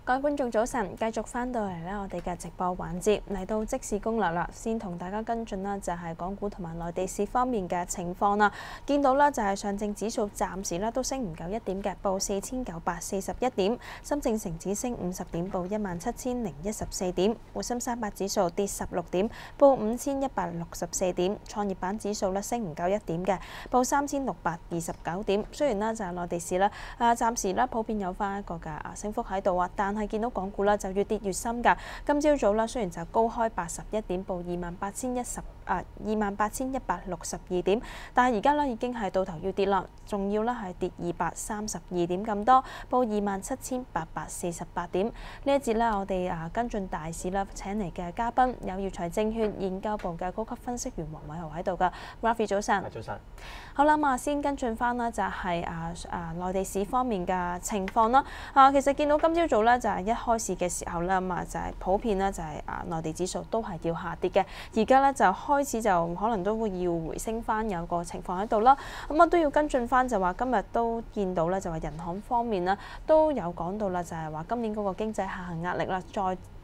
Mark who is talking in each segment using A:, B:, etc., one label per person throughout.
A: 各位觀眾早晨，繼續翻到嚟咧，我哋嘅直播環節嚟到即市攻略啦。先同大家跟進啦，就係港股同埋內地市方面嘅情況啦。見到咧就係上證指數暫時咧都升唔夠1點嘅，報4941點；深證成指升50點，報17014點；滬深300指數跌16點，報5164點；創業板指數咧升唔夠1點嘅，報3629點。雖然咧就係內地市咧暫時咧普遍有翻一個嘅升幅喺度啊，但係見到港股咧就越跌越深㗎。今朝早咧雖然就高開81點，報28,162點，但係而家咧已經係到頭要跌啦，仲要咧係跌232點咁多，報27,848點。呢一節咧我哋跟進大市啦，請嚟嘅嘉賓有耀才證券研究部嘅高級分析員黃偉豪喺度㗎。Rafi 早晨。
B: 早晨。
A: 好啦，咁先跟進翻啦，就係內地市方面嘅情況啦。其實見到今朝早咧就係一開市嘅時候咧，咁就係普遍咧就係內地指數都係要下跌嘅。而家咧就開始就可能都會要回升翻，有個情況喺度啦。咁都要跟進翻，就話今日都見到咧，就話人行方面咧都有講到啦，就係話今年嗰個經濟下行壓力啦，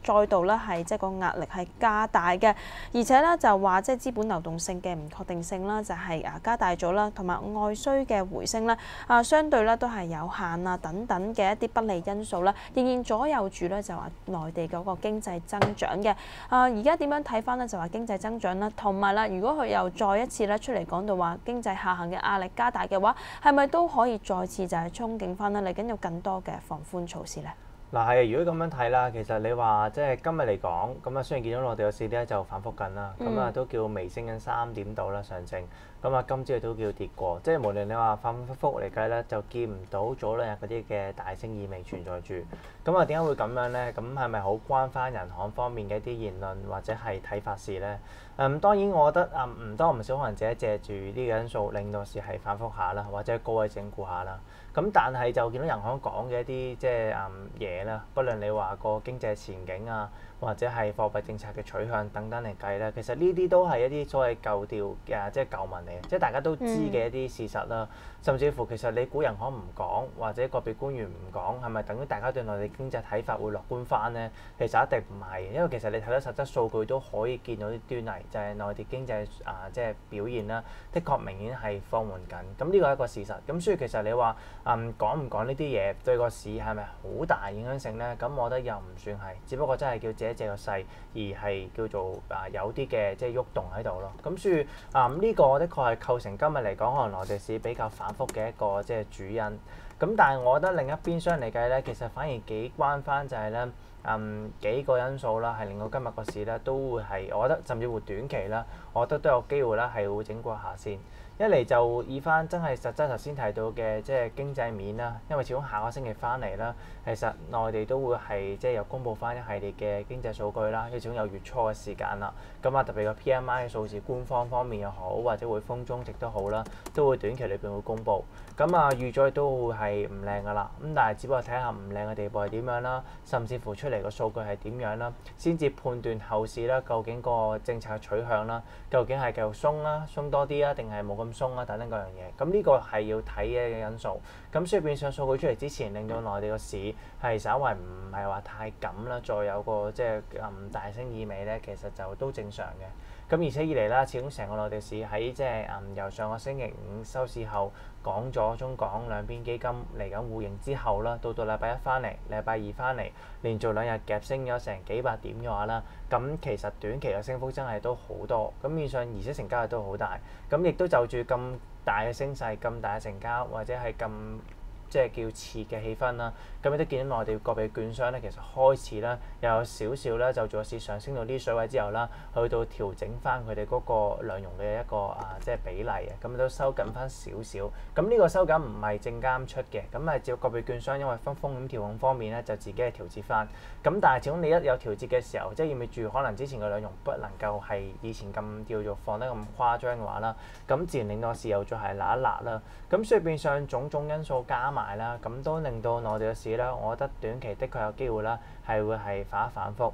A: 再度咧係即係個壓力係加大嘅，而且咧就話即係資本流動性嘅唔確定性啦，就係加大咗啦，同埋外需嘅回升咧相對咧都係有限啊等等嘅一啲不利因素啦，仍然左右住咧就話內地嗰個經濟增長嘅。而家點樣睇翻咧就話經濟增長啦，同埋啦，如果佢又再一次咧出嚟講到話經濟下行嘅壓力加大嘅話，係咪都可以再次就係憧憬翻咧嚟緊有更多嘅放寬措施咧？
B: 嗱係，如果咁樣睇啦，其實你話即係今日嚟講，咁啊雖然見到內地個市咧就反覆緊啦，咁啊都叫微升緊3點度啦上證，咁啊今朝都叫跌過，即係無論你話反反覆覆嚟計咧，就見唔到早兩日嗰啲嘅大升意味存在住。咁啊點解會咁樣咧？咁係咪好關翻人行方面嘅一啲言論或者係睇法事咧？當然我覺得唔多唔少可能借住呢個因素令到市係反覆下啦，或者高位整固下啦。咁但係就見到人行講嘅一啲即係嘢啦，不論你話個經濟前景啊，或者係貨幣政策嘅取向等等嚟計咧，其實呢啲都係一啲所謂舊調嘅即係舊聞嚟嘅，即係大家都知嘅一啲事實啦。甚至乎其實你估人行唔講，或者個別官員唔講，係咪等於大家對內地經濟睇法會樂觀翻咧？其實一定唔係，因為其實你睇到實質數據都可以見到啲端倪，就係內地經濟即係表現啦，的確明顯係放緩緊。咁呢個係一個事實。咁所以其實你話講唔講呢啲嘢對個市係咪好大影響性咧？咁我覺得又唔算係，只不過真係叫借個勢，而係叫做有啲嘅即係喐動喺度咯。咁所以呢個的確係構成今日嚟講，可能內地市比較反覆嘅一個即係主因。咁但係我覺得另一邊廂嚟計咧，其實反而幾關翻就係咧幾個因素啦，係令到今日個市咧都會係，我覺得甚至乎短期啦，我覺得都有機會啦係會整固下先。一嚟就以翻真係實質頭先提到嘅即係經濟面啦，因為始終下個星期翻嚟啦，其實內地都會係即係又公佈翻一系列嘅經濟數據啦，因為始終有月初嘅時間啦。咁特別個 PMI 嘅數字，官方面又好，或者匯豐中值都好啦，都會短期裏邊會公佈。咁預咗都會係唔靚噶啦。咁但係只不過睇下唔靚嘅地步係點樣啦，甚至乎出嚟個數據係點樣啦，先至判斷後市啦，究竟個政策嘅取向啦，究竟係繼續鬆啦，鬆多啲啊，定係冇咁鬆啊，等等嗰樣嘢。咁呢個係要睇嘅因素。咁所以變相數據出嚟之前，令到內地個市係稍為唔係話太緊啦，再有個即係大升意味咧，其實就都正常嘅。咁而且以嚟啦，始終成個內地市喺即係由上個星期五收市後講咗中港兩邊基金嚟緊互認之後啦，到禮拜一翻嚟，禮拜二翻嚟，連續2日夾升咗成幾百點嘅話啦，咁其實短期嘅升幅真係都好多。咁面上而且成交亦都好大，咁亦都就住咁大嘅升勢、咁大嘅成交或者係咁即係叫熾嘅氣氛啦。咁亦都見到內地個別券商咧，其實開始咧又有少少咧就做市上升到啲水位之後啦，去到調整翻佢哋嗰個兩融嘅一個即係比例啊，咁都收緊翻少少。咁呢個收緊唔係證監出嘅，咁係只個別券商因為風險調控方面咧就自己係調節翻。咁但係始終你一有調節嘅時候，即係意味住可能之前嘅兩融不能夠係以前咁叫做放得咁誇張嘅話啦，咁自然令到市又再係辣一辣啦。咁所以變相種種因素加埋啦，咁都令到內地嘅市咧，我覺得短期的確有機會啦，係會係反覆。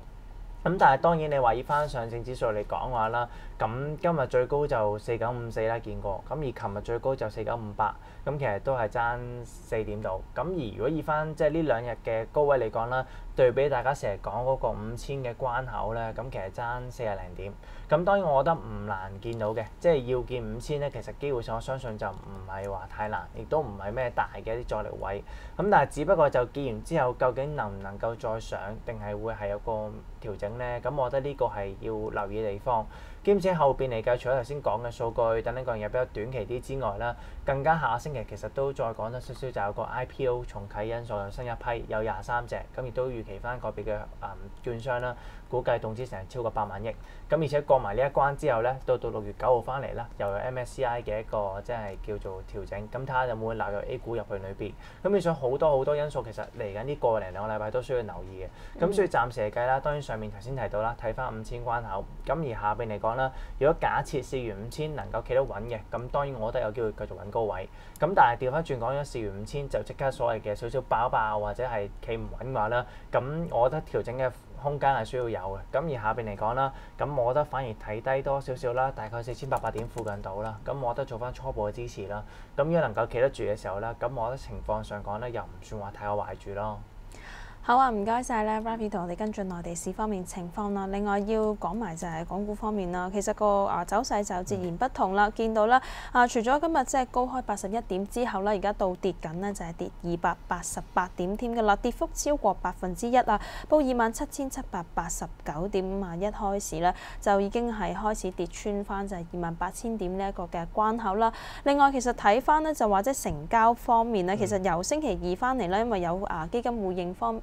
B: 咁但係當然你話以翻上證指數嚟講話啦，咁今日最高就4954啦見過，咁而琴日最高就4958，咁其實都係爭4點度。咁而如果以翻即係呢2日嘅高位嚟講啦，對比大家成日講嗰個5000嘅關口咧，咁其實爭40零點。咁當然我覺得唔難見到嘅，即係要見5000咧，其實機會上我相信就唔係話太難，亦都唔係咩大嘅一啲阻力位。咁但係只不過就見完之後，究竟能唔能夠再上，定係會係有個調整咧？咁我覺得呢個係要留意嘅地方。兼且後邊嚟計，除咗頭先講嘅數據等等嗰樣嘢比較短期啲之外啦，更加下個星期其實都再講多少少，就有個 IPO 重啟因素，有新一批有23隻，咁亦都預期翻個別嘅券商啦，估計動資成超過8萬億。咁而且過埋呢一關之後咧，到6月9號翻嚟啦，又有 MSCI 嘅一個即係叫做調整，咁睇下有冇納入 A 股入去裏邊。咁變咗好多因素，其實嚟緊呢個零兩個禮拜都需要留意嘅。咁所以暫時嚟計啦，當然上面頭先提到啦，睇翻5000關口。咁而下邊嚟講啦，如果假設試完5000能夠企得穩嘅，咁當然我覺得有機會繼續揾高位。咁但係調翻轉講咗試完5000就即刻所謂嘅少少爆或者係企唔穩嘅話啦，咁我覺得調整嘅空間係需要有嘅。咁而下邊嚟講啦，咁我覺得反而睇低多少少啦，大概4800點附近度啦。咁我覺得做翻初步嘅支持啦。咁如果能夠企得住嘅時候咧，咁我覺得情況上講咧又唔算話太過壞住咯。
A: 好啊，唔該晒咧 Ravi 同我哋跟進內地市方面情況啦。另外要講埋就係港股方面啦，其實個走勢就截然不同啦。見到啦除咗今日即係高開81點之後啦，而家到跌緊咧就係跌288點添嘅啦，跌幅超過1%啊，報27,789點啊，一開始咧就已經係開始跌穿翻就係28,000點呢一個嘅關口啦。另外其實睇翻咧就話即係成交方面咧，其實由星期二翻嚟咧，因為有基金互認方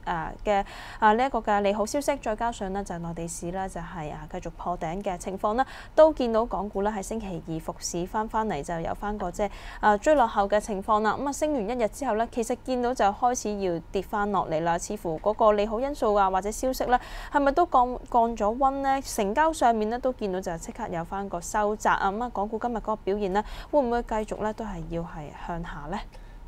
A: 嘅呢一個嘅利好消息，再加上呢就係內地市咧就係繼續破頂嘅情況啦，都見到港股咧喺星期二復市翻嚟就有翻個即係追落後嘅情況啦。咁升完一日之後咧，其實見到就開始要跌翻落嚟啦，似乎嗰個利好因素或者消息咧係咪都降咗溫呢？成交上面咧都見到就即刻有翻個收窄啊。咁港股今日嗰個表現咧，會唔會繼續咧都係要係向下咧？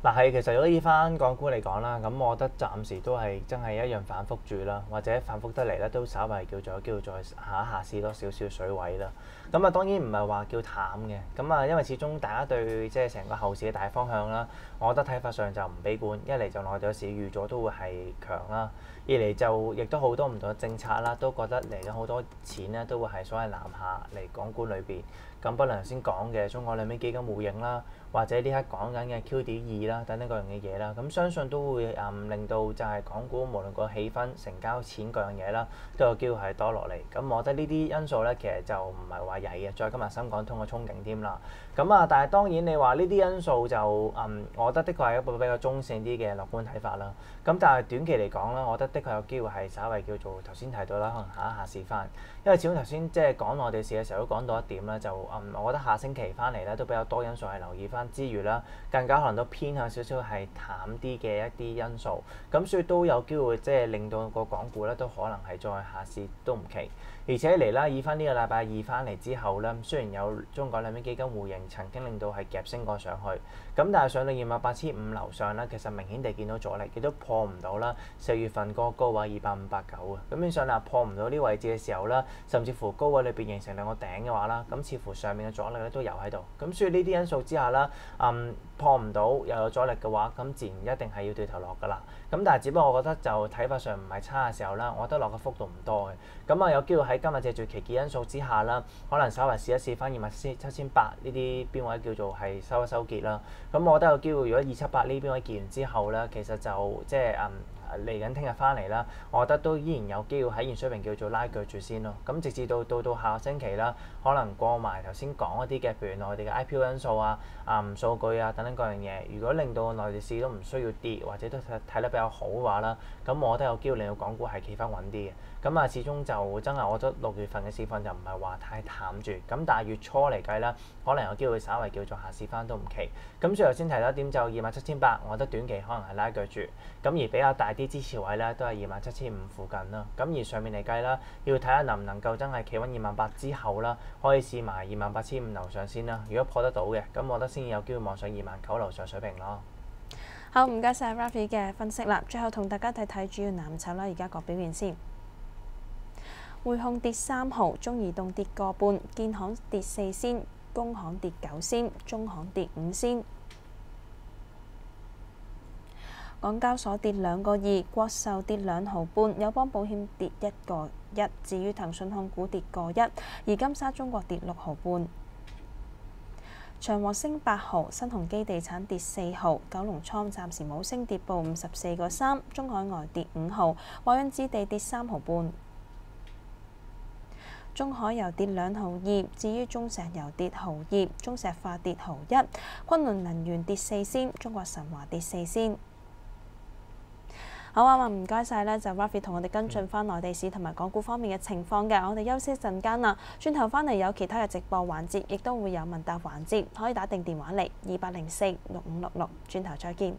B: 嗱係，其實如果以翻港股嚟講啦，咁我覺得暫時都係真係一樣反覆住啦，或者反覆得嚟咧都稍為叫做有機會再下試多少少水位啦。咁啊當然唔係話叫淡嘅，咁啊因為始終大家對即係成個後市嘅大方向啦，我覺得睇法上就唔悲觀。一嚟就內地市預咗都會係強啦，二嚟就亦都好多唔同嘅政策啦，都覺得嚟咗好多錢咧都會係所謂南下嚟港股裏邊。咁不論頭先講嘅中港兩邊基金互認啦，或者呢刻講緊嘅 QD2啦等等各樣嘅嘢啦，咁相信都會令到就係港股無論個氣氛、成交錢各樣嘢啦，都有機會係多落嚟。咁我覺得呢啲因素咧，其實就唔係話曳嘅，再今日深港通嘅憧憬添啦。咁但係當然你話呢啲因素就我覺得的確係一個比較中性啲嘅樂觀睇法啦。咁但係短期嚟講啦，我覺得的確有機會係稍微叫做頭先提到啦，可能下試翻。因為始終頭先即係講內地市嘅時候都講到一點啦，就我覺得下星期翻嚟咧都比較多因素係留意翻之餘啦，更加可能都偏向少少係淡啲嘅一啲因素。咁所以都有機會即係令到個港股咧都可能係再下試都唔奇。而且嚟啦，以翻呢個禮拜二翻嚟之後咧，雖然有中港兩邊基金互認曾經令到係夾升過上去，咁但係上到28,500樓上咧，其實明顯地見到阻力，亦都破唔到啦。4月份個高位28589啊，咁變相啦破唔到呢位置嘅時候啦，甚至乎高位裏邊形成兩個頂嘅話啦，咁似乎上面嘅阻力咧都有喺度。咁所以呢啲因素之下啦，破唔到又有阻力嘅話，咁自然一定係要掉頭落㗎啦。咁但係只不過我覺得就睇法上唔係差嘅時候啦，我覺得落嘅幅度唔多嘅。咁有機會喺今日借住期結因素之下啦，可能稍微試一試翻27,800呢啲邊位叫做係收一收結啦。咁我覺得有機會，如果278呢邊位結完之後咧，其實就即係嚟緊聽日翻嚟啦，我覺得都依然有機會喺現水平叫做拉鋸住先咯。咁直至到下個星期啦，可能過埋頭先講一啲嘅，譬如內地嘅 IPO 因素啊、數據啊等等各樣嘢，如果令到內地市都唔需要跌，或者都睇得比較好嘅話啦，咁我覺得有機會令到港股係企翻穩啲嘅。咁始終就真係我覺得6月份嘅市況就唔係話太淡住。咁但係月初嚟計啦，可能有機會稍微叫做下試翻都唔奇。咁最後先提到一點就27,800，我覺得短期可能係拉鋸住。咁而比較大啲支持位咧，都係27,500附近啦。咁而上面嚟計啦，要睇下能唔能夠真係企穩28,000之後啦，可以試埋28,500樓上先啦。如果破得到嘅，咁我覺得先有機會望上29,000樓上水平咯。
A: 好，唔該晒 Ravi 嘅分析啦。最後同大家睇睇主要藍籌啦，而家個表現先。匯控跌3毫，中移動跌個半，建行跌4仙，工行跌9仙，中行跌5仙。港交所跌2個2，國壽跌2毫半，友邦保險跌1個1。至於騰訊控股跌個1，而金沙中國跌6毫半。長和升8毫，新鴻基地產跌4毫，九龍倉暫時冇升跌，報54個3。中海外跌5毫，華潤置地跌3毫半。中海油跌2毫2，至於中石油跌毫2，中石化跌毫1，昆侖能源跌4仙，中國神華跌4仙。好啊，唔該晒咧，就 Rafi 同我哋跟進翻內地市同埋港股方面嘅情況嘅。我哋休息一陣間啦，轉頭翻嚟有其他嘅直播環節，亦都會有問答環節，可以打定電話嚟28046566。轉頭再見。